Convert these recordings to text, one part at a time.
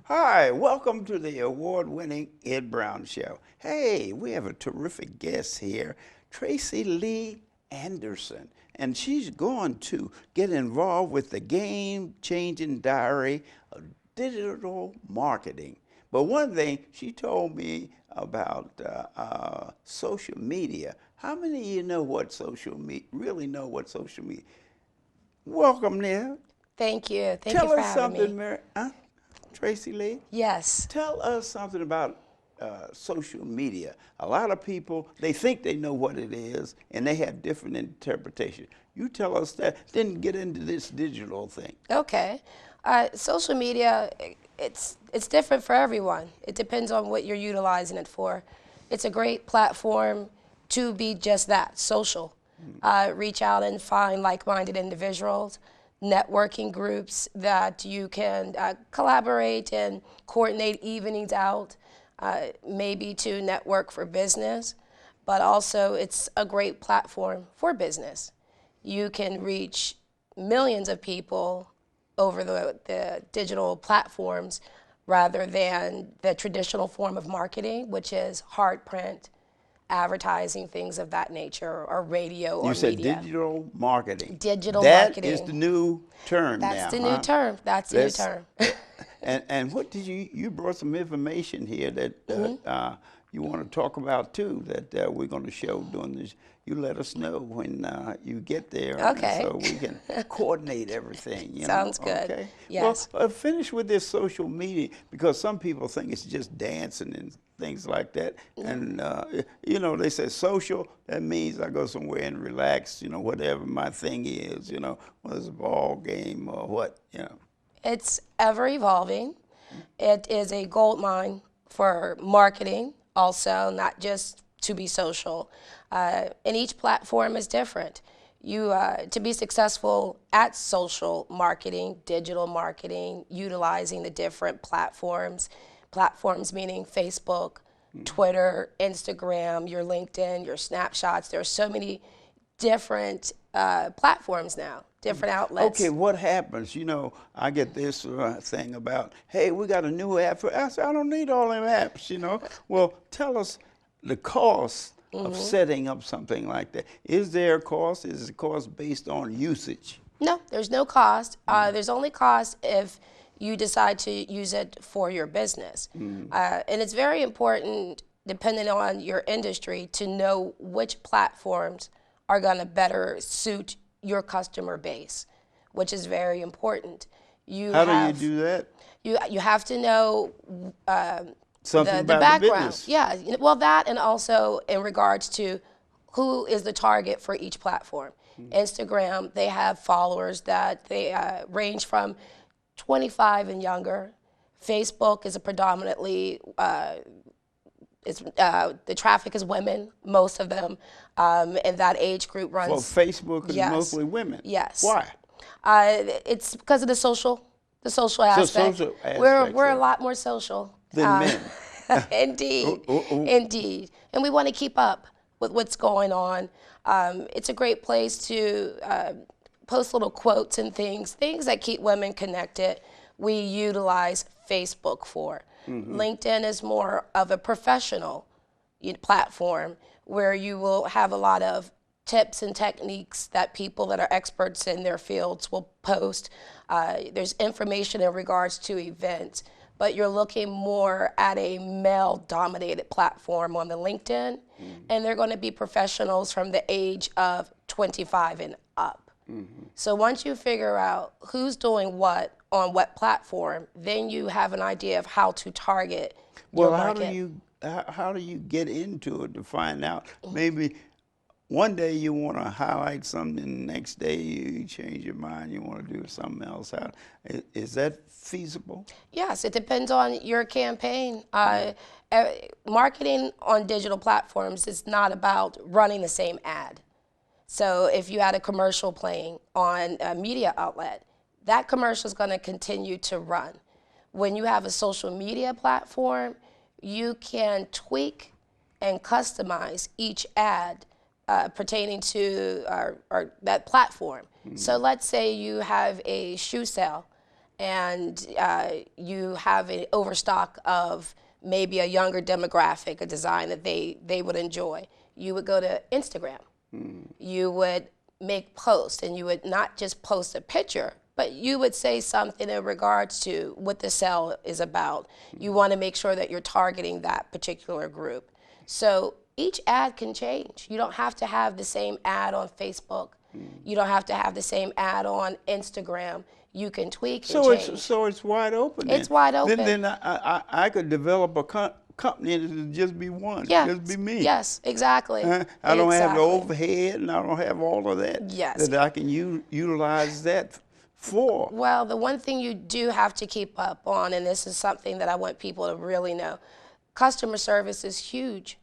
Hi, welcome to the award-winning Ed Brown Show. Hey, we have a terrific guest here, Tracy Lee Anderson, and she's going to get involved with the game-changing diary of digital marketing. But one thing she told me about social media. How many of you know what social media, really know what social media? Welcome there. Thank you. Thank you Tell for us having something, me. Mary. Huh? Tracy Lee? Yes. Tell us something about social media. A lot of people, they think they know what it is, and they have different interpretations. You tell us that, then get into this digital thing. Okay. Social media, it's different for everyone. It depends on what you're utilizing it for. It's a great platform to be just that, social. Reach out and find like-minded individuals, networking groups that you can collaborate and coordinate evenings out, maybe to network for business, but also it's a great platform for business. You can reach millions of people over the digital platforms rather than the traditional form of marketing, which is hard print, advertising, things of that nature, or radio or You said media. digital marketing. Digital That marketing. is the new term That's now, the huh? new term. That's the new term. And what did you brought some information here that you want to talk about too, that we're going to show during this. You let us know when you get there, Okay. so we can coordinate everything. You Sounds know? good. Okay. Yes. Well, finish with this social media, because some people think it's just dancing and things like that. And you know, they say social. That means I go somewhere and relax. You know, whatever my thing is. You know, whether it's a ball game or what. You know. It's ever evolving. It is a gold mine for marketing, also, not just to be social. And each platform is different. To be successful at social marketing, digital marketing, utilizing the different platforms meaning Facebook, Twitter, Instagram, your LinkedIn, your Snapshots. There are so many different platforms now, different outlets. Okay, what happens? You know, I get this thing about, hey, we got a new app for us. I don't need all them apps, you know. Well, tell us the cost of setting up something like that. Is there a cost? Is the cost based on usage? No, there's no cost. There's only cost if you decide to use it for your business. And it's very important, depending on your industry, to know which platforms are going to better suit your customer base, which is very important. How do you do that? You have to know Something the about background. the business. Yeah, well, that, and also in regards to who is the target for each platform. Instagram, they have followers that they range from 25 and younger. Facebook is a predominantly the traffic is women, most of them, and that age group runs. Well, Facebook is Yes. mostly women. Yes. Why? It's because of the social aspect. social We're aspects a of it. lot more social Than men. Indeed, indeed, and we want to keep up with what's going on. It's a great place to post little quotes and things that keep women connected. We utilize Facebook for. LinkedIn is more of a professional platform where you will have a lot of tips and techniques that people that are experts in their fields will post. There's information in regards to events, but you're looking more at a male-dominated platform on the LinkedIn, and they're going to be professionals from the age of 25 and up. So once you figure out who's doing what on what platform, then you have an idea of how to target your Well, market. how do you get into it to find out? Maybe one day you want to highlight something, and the next day you change your mind, you want to do something else. Is that feasible? Yes, it depends on your campaign. Marketing on digital platforms is not about running the same ad. So if you had a commercial playing on a media outlet, that commercial is going to continue to run. When you have a social media platform, you can tweak and customize each ad pertaining to that platform. So let's say you have a shoe sale and you have an overstock of maybe a younger demographic, a design that they would enjoy, you would go to Instagram. You would make posts, and you would not just post a picture, but you would say something in regards to what the sale is about. You want to make sure that you're targeting that particular group. So each ad can change. You don't have to have the same ad on Facebook. You don't have to have the same ad on Instagram. You can tweak and change. So it's wide open. It's wide open. Then I could develop a company that would just be one. Yeah. Just be me. Yes, exactly. I don't have the overhead, and I don't have all of that. Yes. That I can utilize that for. Well, the one thing you do have to keep up on, and this is something that I want people to really know, customer service is huge.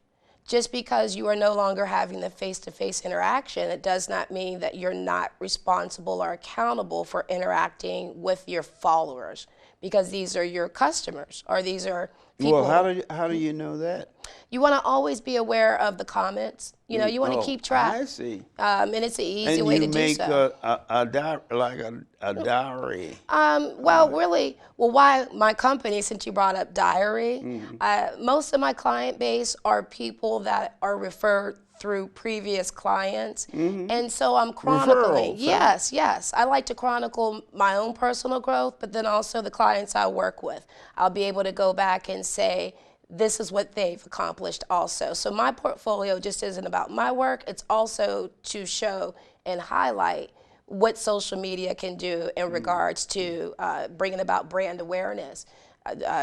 Just because you are no longer having the face-to-face interaction, it does not mean that you're not responsible or accountable for interacting with your followers, because these are your customers, or these are people. Well, how do you know that? You want to always be aware of the comments. You know, you want to keep track. I see. And it's an easy way to do so. And you make a diary. Why my company, since you brought up diary, most of my client base are people that are referred through previous clients. And so I'm chronicling. Referrals, Yes. I like to chronicle my own personal growth, but then also the clients I work with. I'll be able to go back and say, this is what they've accomplished also. So my portfolio just isn't about my work. It's also to show and highlight what social media can do in regards to bringing about brand awareness,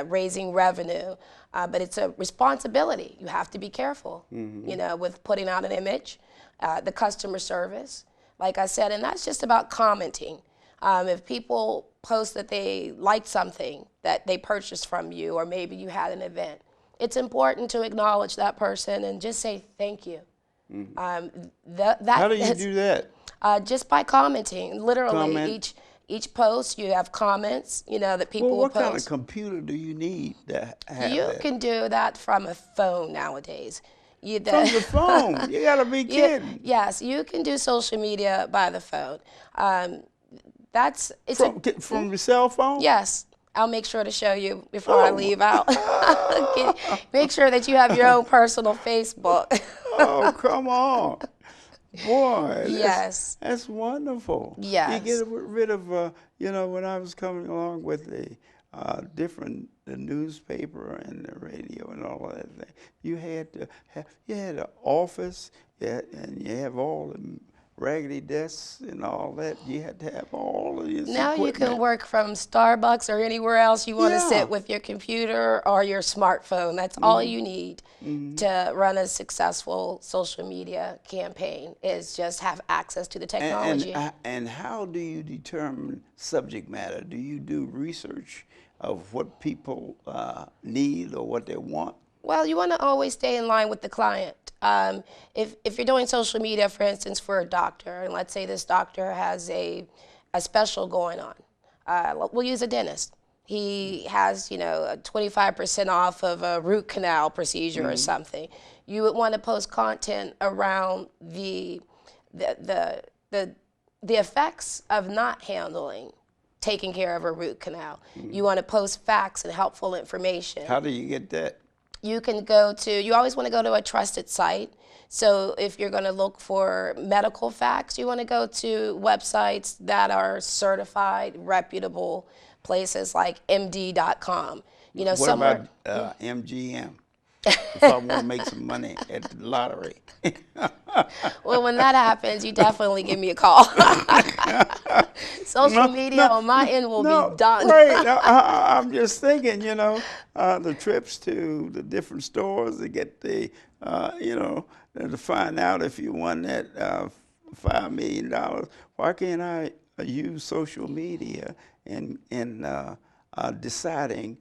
raising revenue. But it's a responsibility. You have to be careful, you know, with putting out an image, the customer service, like I said, and that's just about commenting. If people post that they liked something that they purchased from you, or maybe you had an event, it's important to acknowledge that person and just say thank you. How do you do that? Just by commenting. Literally, each post you have comments, you know, that people will post. What kind of computer do you need to have You that? can do that from a phone nowadays. From the phone? You gotta be kidding. Yes, you can do social media by the phone. From your cell phone? Yes. I'll make sure to show you before I leave out. Make sure that you have your own personal Facebook. Oh, come on. Boy, yes. That's wonderful. Yes. You get rid of, you know, when I was coming along with the newspaper and the radio and all of that thing, you had to have, you had an office, and you have all the raggedy desks and all that. You had to have all of this Now equipment. you can work from Starbucks or anywhere else you want to sit with your computer or your smartphone. That's all you need to run a successful social media campaign, is just have access to the technology. And how do you determine subject matter? Do you do research of what people need or what they want? Well, you want to always stay in line with the client. If you're doing social media, for instance, for a doctor, and let's say this doctor has a special going on, we'll use a dentist. He has, you know, 25% off of a root canal procedure or something. You would want to post content around the effects of not taking care of a root canal. You want to post facts and helpful information. How do you get that? You can you always want to go to a trusted site. So if you're going to look for medical facts, you want to go to websites that are certified, reputable places like MD.com. You know, what about MGM? If I want to make some money at the lottery. Well, when that happens, you definitely give me a call. Social media on my end will be done. Right. I'm just thinking, you know, the trips to the different stores to get the, you know, to find out if you won that $5 million. Why can't I use social media in deciding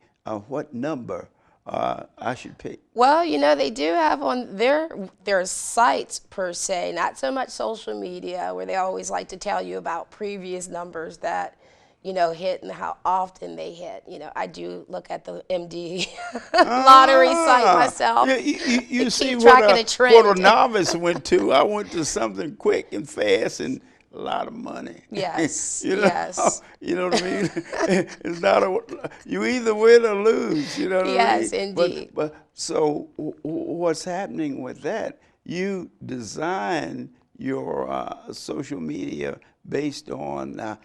what number I should pick? Well, you know, they do have on their sites per se, not so much social media, where they always like to tell you about previous numbers that, you know, hit and how often they hit. You know, I do look at the MD lottery site myself. You see what a novice went to. I went to something quick and fast, and a lot of money. Yes, You know, yes. you know what I mean? It's not you either win or lose. You know what I Yes, mean? indeed. But so what's happening with that? You design your social media based on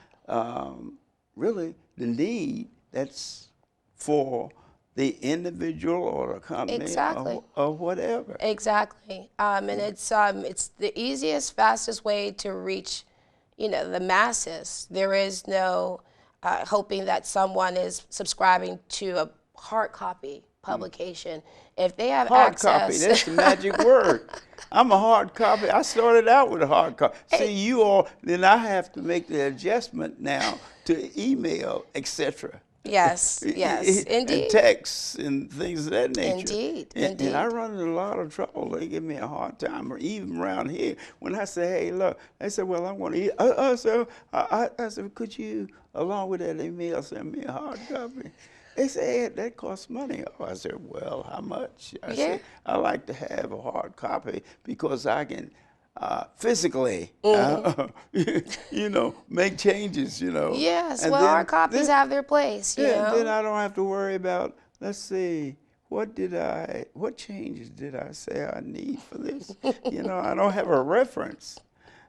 really the need that's for the individual or the company Exactly. or whatever. Exactly. And it's the easiest, fastest way to reach, the masses. There is no hoping that someone is subscribing to a hard copy publication. If they have Hard copy, access, that's the magic word. I'm a hard copy. I started out with a hard copy. See, you all, then I have to make the adjustment now to email, etc. yes, yes, And indeed, texts and things of that nature. indeed, And I indeed. run into a lot of trouble. They give me a hard time, or even around here. When I say, hey, look, they say, well, I want to eat. I said, could you, along with that email, send me a hard copy? They say, hey, that costs money. Oh, I said, well, how much? I Yeah. said, I like to have a hard copy because I can physically, make changes, Yes. And Well, our copies then have their place. then I don't have to worry about, let's see, what changes did I say I need for this? I don't have a reference.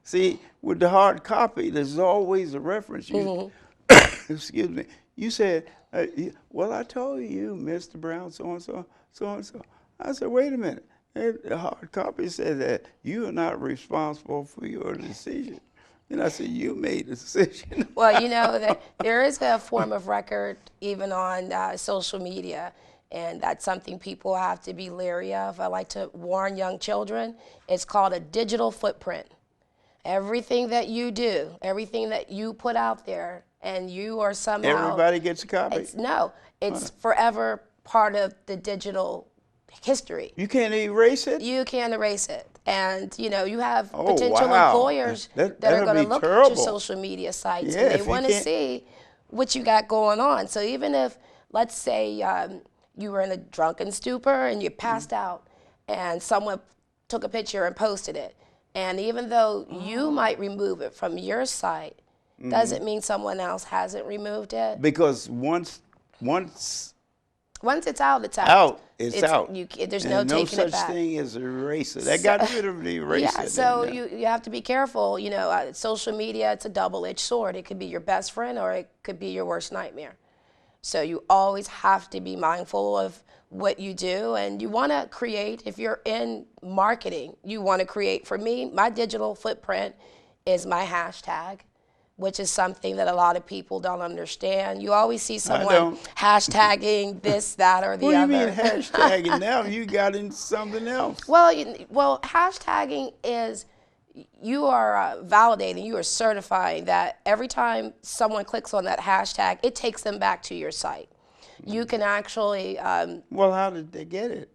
See, with the hard copy, there's always a reference. Excuse me. You said, well, I told you, Mr. Brown, so-and-so, so-and-so. I said, wait a minute. The hard copy said that you are not responsible for your decision. And I said, you made the decision. Well, there is a form of record even on social media, and that's something people have to be leery of. I like to warn young children. It's called a digital footprint. Everything that you do, everything that you put out there, and you are somehow Everybody gets a copy? It's forever part of the digital history. You can't erase it? You can't erase it. And, you have Oh, potential wow. employers that are That'll going to be look at terrible. your social media sites, Yeah, and they if you want to can't- see what you got going on. So even if, let's say, you were in a drunken stupor and you passed out, and someone took a picture and posted it, and even though you might remove it from your site, doesn't mean someone else hasn't removed it. Because once Once it's out, it's out. out, it's out. There's and no no taking it such back. thing as eraser. That got rid of the eraser. Yeah, so didn't it? you have to be careful. Social media, it's a double-edged sword. It could be your best friend or it could be your worst nightmare. So you always have to be mindful of what you do, and you want to create, if you're in marketing, you want to create, for me, my digital footprint is my hashtag, which is something that a lot of people don't understand. You always see someone don't. hashtagging this, that, or the What do you other. mean hashtagging now? You got into something else. Well, hashtagging is you are validating, you are certifying that every time someone clicks on that hashtag, it takes them back to your site. You can actually, Well, how did they get it?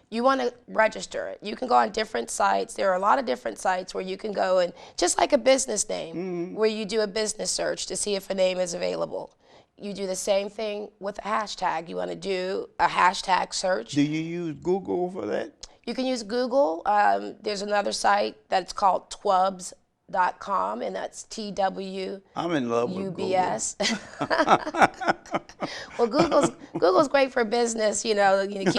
you want to register it. You can go on different sites. There are a lot of different sites where you can go and, just like a business name, where you do a business search to see if a name is available. You do the same thing with a hashtag. You want to do a hashtag search. Do you use Google for that? You can use Google. There's another site that's called twubs.com, and that's TWUBS. I'm in love with Google. Well, Google's great for business. Keep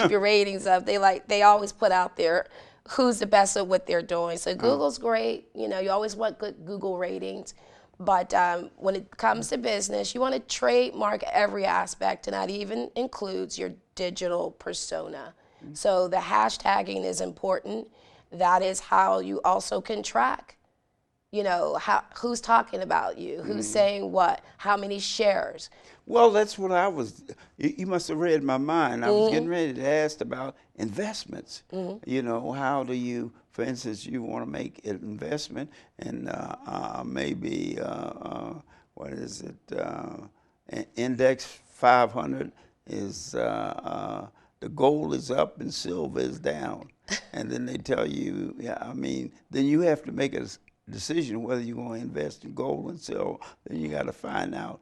your ratings up. They always put out there who's the best at what they're doing. So Google's great. You always want good Google ratings. But when it comes to business, you want to trademark every aspect, and that even includes your digital persona. So the hashtagging is important. That is how you also can track, who's talking about you, who's saying what, how many shares. Well, that's what I was, you must have read my mind. I was getting ready to ask about investments. How do you, for instance, you want to make an investment and maybe, what is it, index 500 is, the gold is up and silver is down. And then they tell you, then you have to make a decision whether you're going to invest in gold and silver. Then you got to find out,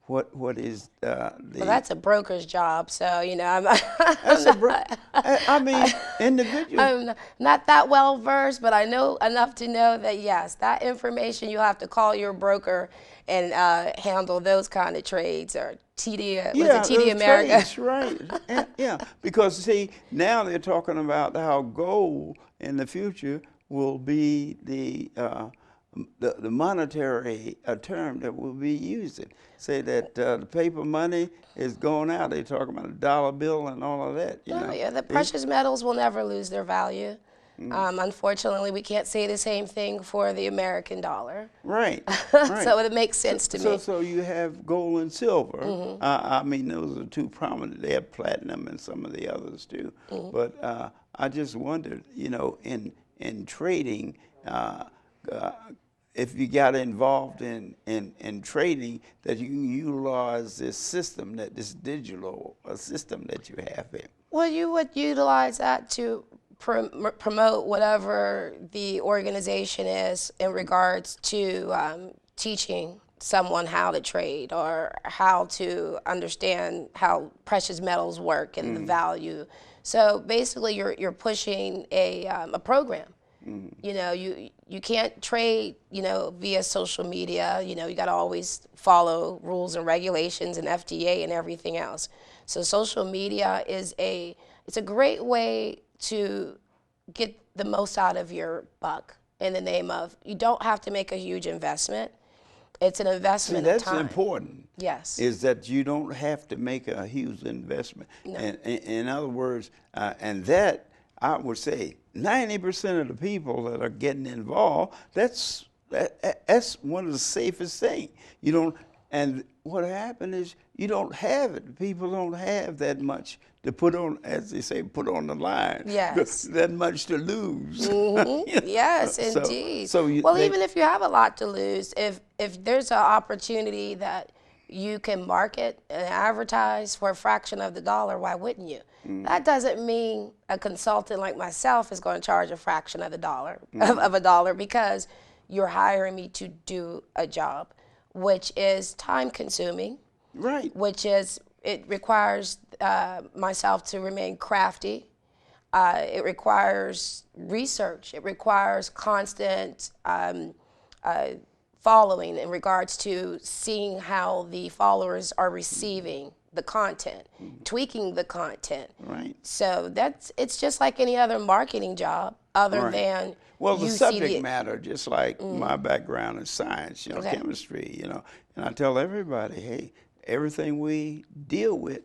what is the? Well, that's a broker's job, so you know That's a I mean, individuals. I'm not that well versed, but I know enough to know that yes, that information you have to call your broker and handle those kind of trades or TD. Was it TD those America? trades, right? Yeah, because see, now they're talking about how gold in the future will be the monetary term that we'll be using. Say that the paper money is going out. They're talking about a dollar bill and all of that. You know, Yeah, the precious metals will never lose their value. Unfortunately, we can't say the same thing for the American dollar. right, right. So it makes sense to me. So you have gold and silver. I mean, those are two prominent. They have platinum and some of the others too. But I just wondered, you know, in trading. If you got involved in trading, that you can utilize this system, this digital system that you have here. Well, you would utilize that to promote whatever the organization is in regards to teaching someone how to trade or how to understand how precious metals work and the value. So basically, you're pushing a program. You know, you can't trade, you know, via social media. You know, you got to always follow rules and regulations and FDA and everything else. So social media it's a great way to get the most out of your buck in the name of, you don't have to make a huge investment. It's an investment of time. That's important. Yes. Is that you don't have to make a huge investment. No. And in other words, and that I would say 90% of the people that are getting involved, that's one of the safest things. You don't, and what happened is you don't have it. People don't have that much to put on, as they say, put on the line. Yes. That much to lose. Yes, indeed. Well, even if you have a lot to lose, if there's an opportunity that you can market and advertise for a fraction of the dollar, why wouldn't you? That doesn't mean a consultant like myself is going to charge a fraction of the dollar of a dollar, because you're hiring me to do a job, which is time consuming. Right. It requires myself to remain crafty. It requires research. It requires constant following in regards to seeing how the followers are receiving the content, tweaking the content. Right. So it's just like any other marketing job, other than well, the you subject see matter, just like my background is science, you know, chemistry, you know, and I tell everybody, hey, everything we deal with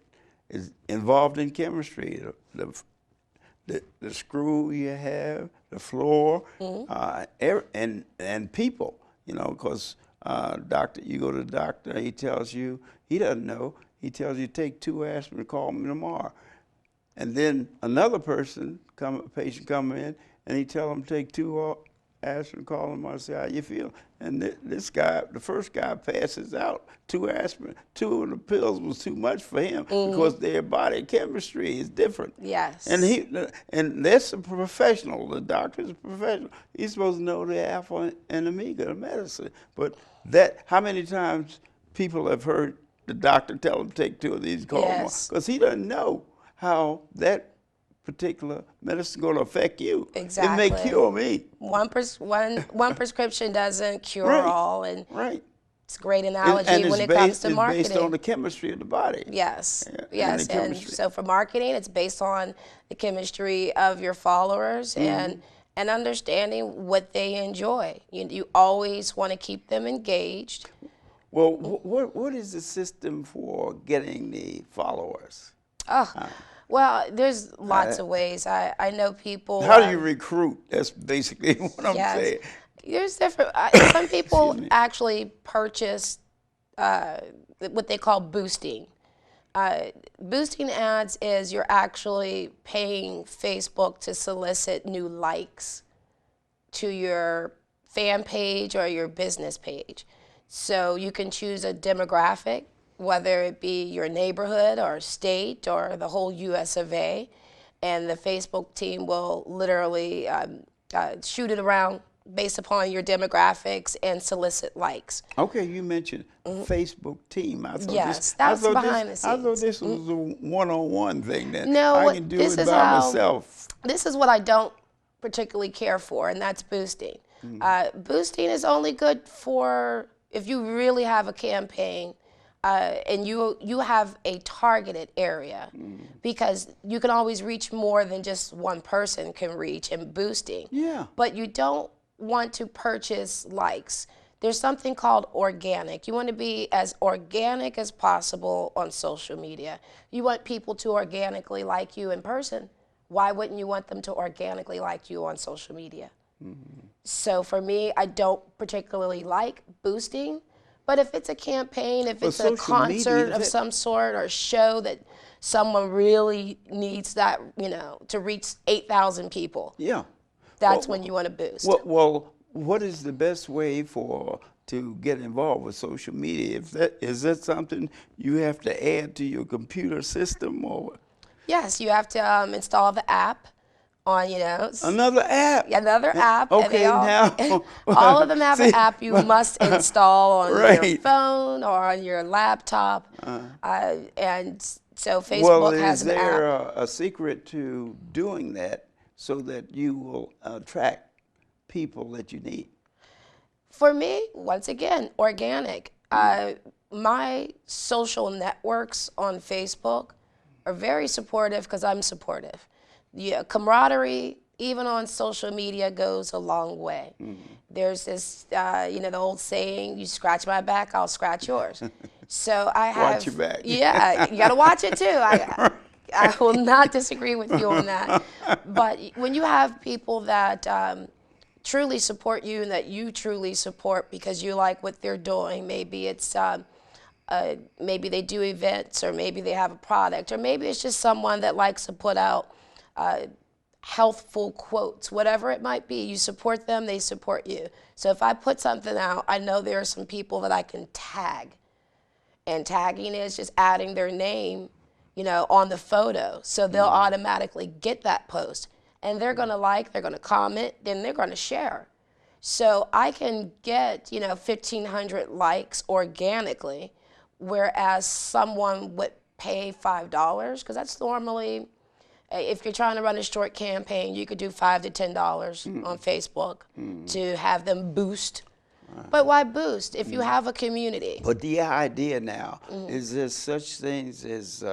is involved in chemistry. The screw you have, the floor, and people, you know, because you go to the doctor, he tells you, he doesn't know, he tells you take 2 aspirin, call me tomorrow. And then another patient come in, and he tell him take 2 aspirin, call him, I say, how you feel? And this guy, the first guy passes out, 2 aspirin. 2 of the pills was too much for him because their body chemistry is different. Yes. And that's a professional. The doctor is a professional. He's supposed to know the alpha and omega of medicine. But how many times people have heard the doctor tell them take 2 of these, call him, because he doesn't know how that particular medicine is going to affect you. Exactly. It may cure me. One prescription doesn't cure all, and it's a great analogy when it comes to marketing. It's based on the chemistry of the body. Yes, yes, and so for marketing, it's based on the chemistry of your followers and understanding what they enjoy. You always want to keep them engaged. Well, what is the system for getting the followers? Well, there's lots of ways. I know people. How do you recruit? That's basically what I'm saying. There's different. Some people actually purchase what they call boosting. Boosting ads is you're actually paying Facebook to solicit new likes to your fan page or your business page. So you can choose a demographic, whether it be your neighborhood or state or the whole US of A, and the Facebook team will literally shoot it around based upon your demographics and solicit likes. Okay, you mentioned Facebook team. I thought Yes, that's behind the I thought scenes. this was a one-on-one thing that No, I can do this it is by how, myself. this is what I don't particularly care for, and that's boosting. Boosting is only good for if you really have a campaign and you have a targeted area, because you can always reach more than just one person can reach in boosting. Yeah. But you don't want to purchase likes. There's something called organic. You want to be as organic as possible on social media. You want people to organically like you in person. Why wouldn't you want them to organically like you on social media? So for me, I don't particularly like boosting, but if it's a campaign, if it's a concert of some sort or a show that someone really needs that, to reach 8,000 people, Yeah. that's when you want to boost. Well, what is the best way to get involved with social media? Is that something you have to add to your computer system, or? Yes, you have to install the app on, Another app. Another app. Okay, and now all of them have an app you must install on your Right. phone or on your laptop. And so Facebook Well, has is an there app. a secret to doing that so that you will attract people that you need? For me, once again, organic. My social networks on Facebook are very supportive because I'm supportive. Yeah, camaraderie, even on social media, goes a long way. There's this, the old saying, you scratch my back, I'll scratch yours. So I have... Watch your back. Yeah, you got to watch it too. I will not disagree with you on that. But when you have people that truly support you and that you truly support because you like what they're doing, maybe it's... maybe they do events, or maybe they have a product, or maybe it's just someone that likes to put out healthful quotes, whatever it might be. You support them, they support you. So if I put something out, I know there are some people that I can tag. And tagging is just adding their name, on the photo. So they'll automatically get that post. And they're going to like, they're going to comment, then they're going to share. So I can get, 1,500 likes organically, whereas someone would pay $5, because that's normally, if you're trying to run a short campaign, you could do $5 to $10 on Facebook to have them boost. But why boost if you have a community? But the idea now, is there such things as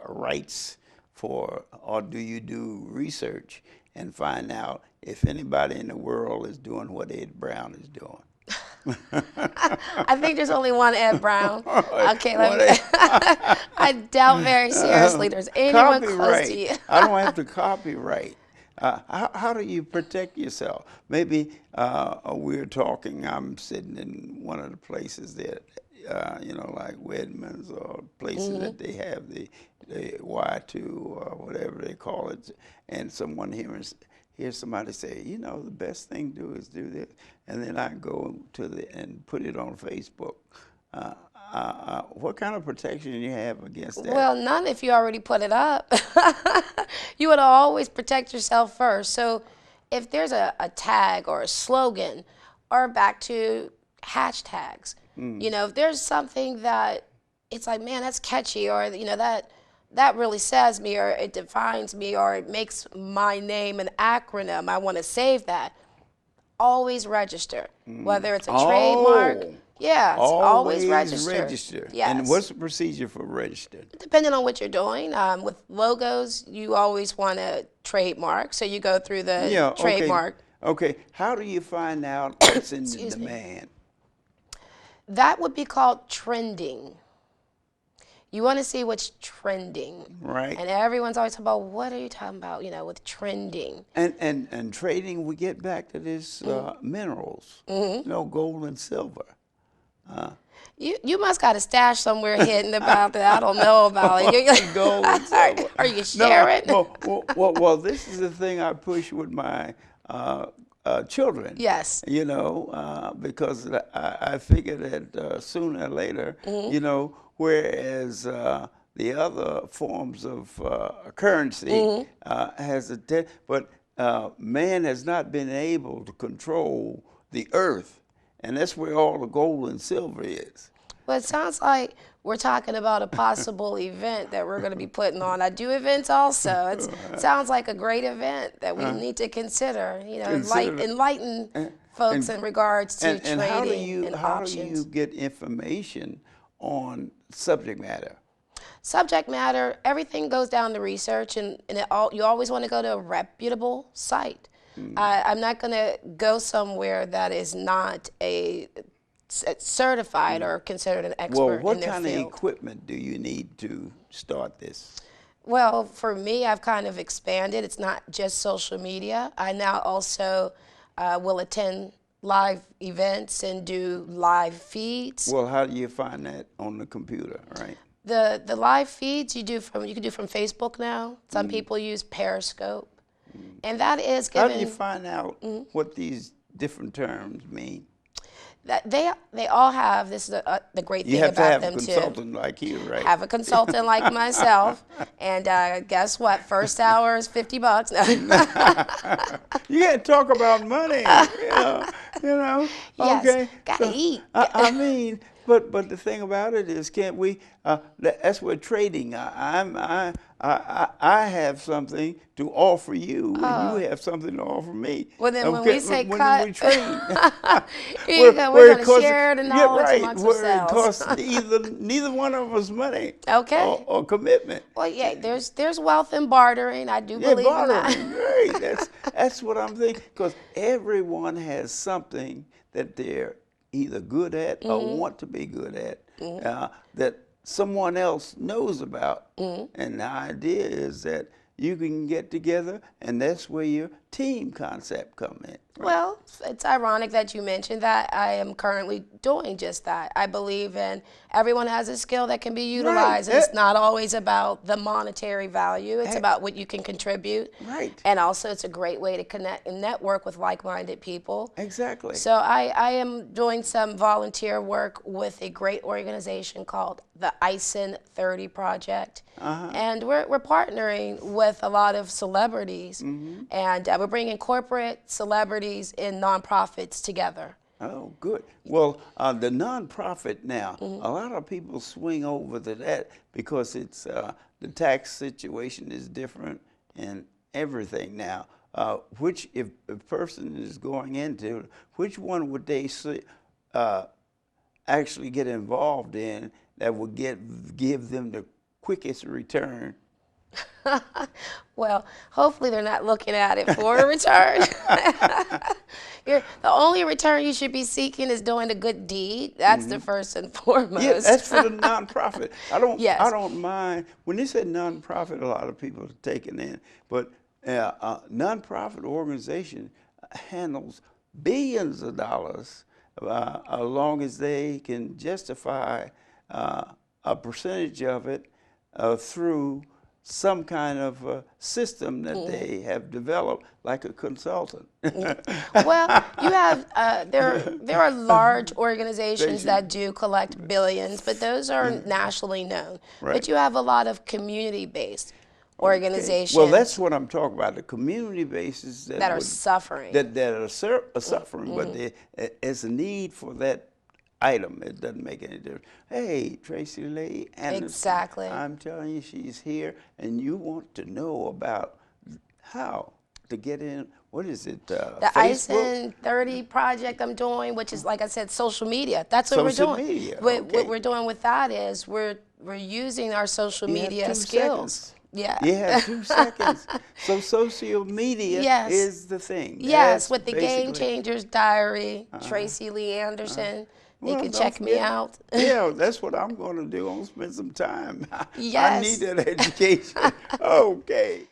rights for, or do you do research and find out if anybody in the world is doing what Ed Brown is doing? I think there's only one Ed Brown. Okay, let me. I doubt very seriously there's anyone close to you. I don't have to copyright. How do you protect yourself? Maybe we're talking, I'm sitting in one of the places that, like Wedman's or places that they have the Y2 or whatever they call it, and someone hears somebody say, the best thing to do is do this, and then I go and put it on Facebook. What kind of protection do you have against that? Well, none if you already put it up. You would always protect yourself first. So if there's a tag or a slogan, or back to hashtags, if there's something that it's like, man, that's catchy, or that really says me, or it defines me, or it makes my name an acronym, I want to save that. Always register, whether it's a trademark. Yeah, always register. Yes. And what's the procedure for registering? Depending on what you're doing. With logos, you always want to trademark, so you go through the trademark. Okay, how do you find out what's in demand? That would be called trending. You want to see what's trending. Right. And everyone's always talking about, what are you talking about, with trending? And trading, we get back to this minerals, gold and silver. You must got a stash somewhere hidden about that. I don't know about it. Gold and silver. Are you sharing? Well, this is the thing I push with my children. Yes. Because I figure that sooner or later, whereas the other forms of currency has but man has not been able to control the earth, and that's where all the gold and silver is. Well, it sounds like we're talking about a possible event that we're going to be putting on. I do events also. It sounds like a great event that we need to consider. You know, enlighten folks in regards to trading and how options. do you get information on subject matter? Subject matter, everything goes down to research, and you always want to go to a reputable site. I'm not going to go somewhere that is not certified or considered an expert in their field. Well, what kind of equipment do you need to start this? Well, for me, I've kind of expanded. It's not just social media. I now also will attend live events and do live feeds. Well, how do you find that on the computer, right? The live feeds you can do from Facebook now. Some people use Periscope, and that is given. How do you find out what these different terms mean? That they all have, this is the great thing about them too. You have to have a consultant like you, right? Have a consultant like myself, and guess what? First hour is $50. You can't talk about money, you know. Yes, okay. gotta eat. I mean, but the thing about it is, can't we? That's what trading. I have something to offer you, and you have something to offer me. Well, then when we say cut, we trade, we're going to share the knowledge amongst ourselves. It costs neither one of us money. Okay. Or commitment. Well, yeah, there's wealth in bartering. I do believe in that. Right. That's what I'm thinking. Because everyone has something that they're either good at or want to be good at that someone else knows about. And the idea is that you can get together, and that's where your team concept come in. Right? Well, it's ironic that you mentioned that. I am currently doing just that. I believe in everyone has a skill that can be utilized, and it's not always about the monetary value. It's about what you can contribute. Right. And also, it's a great way to connect and network with like-minded people. Exactly. So I am doing some volunteer work with a great organization called the ISIN 30 Project. And we're partnering with a lot of celebrities, and we're bringing corporate, celebrities, and nonprofits together. Oh, good. Well, the nonprofit now, a lot of people swing over to that because it's the tax situation is different and everything now. Which, if a person is going into, which one would they actually get involved in that would give them the quickest return? Well, hopefully they're not looking at it for a return. The only return you should be seeking is doing a good deed. That's the first and foremost. Yeah, that's for the nonprofit. I don't mind. When they say nonprofit, a lot of people are taking in. But a nonprofit organization handles billions of dollars as long as they can justify a percentage of it through some kind of system that they have developed, like a consultant. Well, you have there are large organizations that do collect billions, but those are nationally known. Right. But you have a lot of community-based organizations. Well, that's what I'm talking about. The community bases that are suffering. That are suffering, but there's a need for that item. It doesn't make any difference. Hey, Tracy Lee Anderson. Exactly. I'm telling you, she's here, and you want to know about how to get in. What is it? The Facebook? ISIN 30 project I'm doing, which is, like I said, social media. That's what Social we're doing. media, What we're doing with that is we're using our social media skills. Seconds. Yeah. You have 2 seconds. So social media is the thing. Yes, with the Game Changers Diary, Tracy Lee Anderson. You can check me out. Yeah, that's what I'm going to do. I'm going to spend some time. Yes. I need that education. Okay.